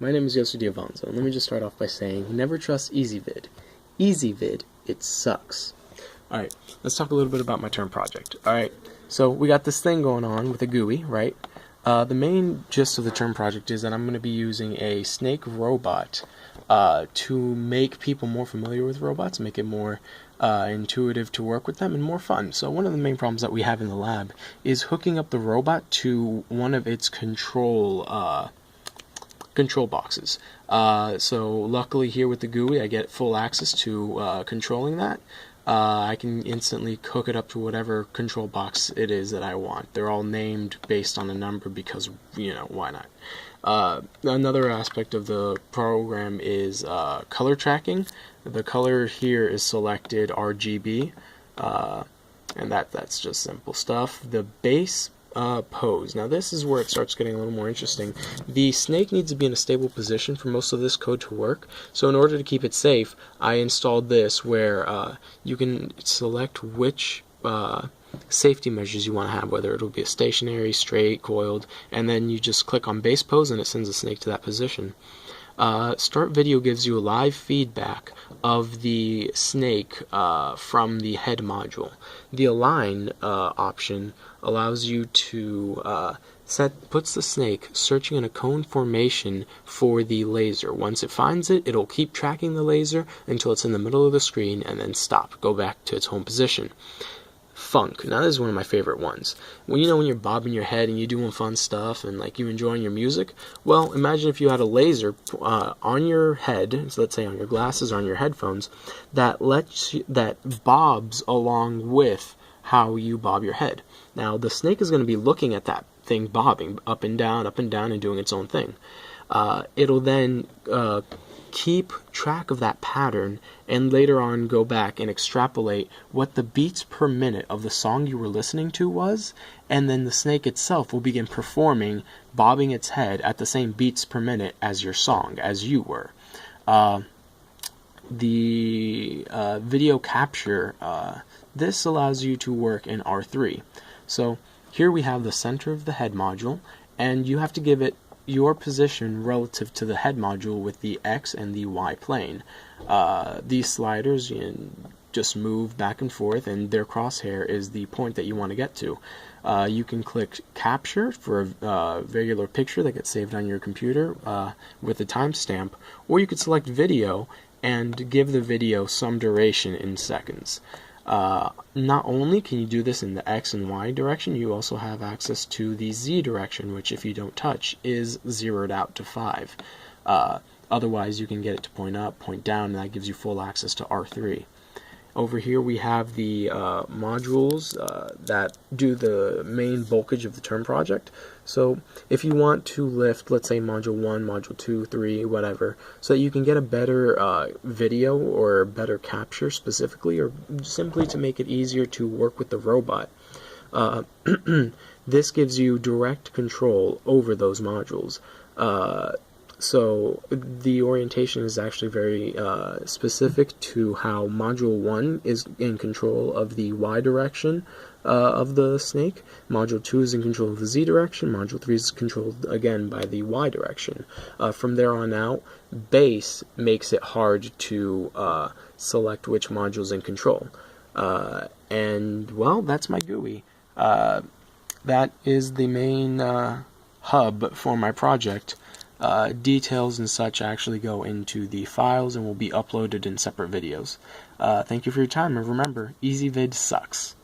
My name is Yosser D'Avanzo, and let me just start off by saying, never trust EasyVid. EasyVid, it sucks. Alright, let's talk a little bit about my term project. Alright, so we got this thing going on with a GUI, right? The main gist of the term project is that I'm going to be using a snake robot to make people more familiar with robots, make it more intuitive to work with them and more fun. So one of the main problems that we have in the lab is hooking up the robot to one of its control boxes. So luckily here with the GUI I get full access to controlling that. I can instantly hook it up to whatever control box it is that I want. They're all named based on a number because, you know, why not? Another aspect of the program is color tracking. The color here is selected RGB, and that's just simple stuff. The base pose. Now this is where it starts getting a little more interesting. The snake needs to be in a stable position for most of this code to work, so in order to keep it safe, I installed this where you can select which safety measures you want to have, whether it'll be a stationary, straight, coiled, and then you just click on base pose and it sends the snake to that position. Start video gives you a live feedback of the snake from the head module. The align option allows you to puts the snake searching in a cone formation for the laser. Once it finds it, it'll keep tracking the laser until it's in the middle of the screen and then stop, go back to its home position. Funk. Now this is one of my favorite ones. When you're bobbing your head and you're doing fun stuff and like you're enjoying your music, well, imagine if you had a laser on your head, so let's say on your glasses or on your headphones, that bobs along with how you bob your head. Now the snake is going to be looking at that thing bobbing up and down and doing its own thing. It'll then keep track of that pattern and later on go back and extrapolate what the beats per minute of the song you were listening to was, and then the snake itself will begin performing, bobbing its head at the same beats per minute as your song, as you were. The video capture, this allows you to work in R3. So here we have the center of the head module, and you have to give it your position relative to the head module with the X and the Y plane. These sliders just move back and forth, and their crosshair is the point that you want to get to. You can click capture for a regular picture that gets saved on your computer with a timestamp, or you could select video and give the video some duration in seconds. Not only can you do this in the X and Y direction, you also have access to the Z direction, which if you don't touch is zeroed out to 5. Otherwise you can get it to point up, point down, and that gives you full access to R3. Over here we have the modules that do the main bulkage of the term project. So if you want to lift, let's say module 1, module 2, 3, whatever, so that you can get a better video or better capture specifically, or simply to make it easier to work with the robot, this gives you direct control over those modules. So the orientation is actually very specific to how module 1 is in control of the Y direction of the snake, module 2 is in control of the Z direction, module 3 is controlled again by the Y direction. From there on out, base makes it hard to select which module is in control. And well, that's my GUI. That is the main hub for my project. Details and such actually go into the files and will be uploaded in separate videos. Thank you for your time, and remember, EasyVid sucks.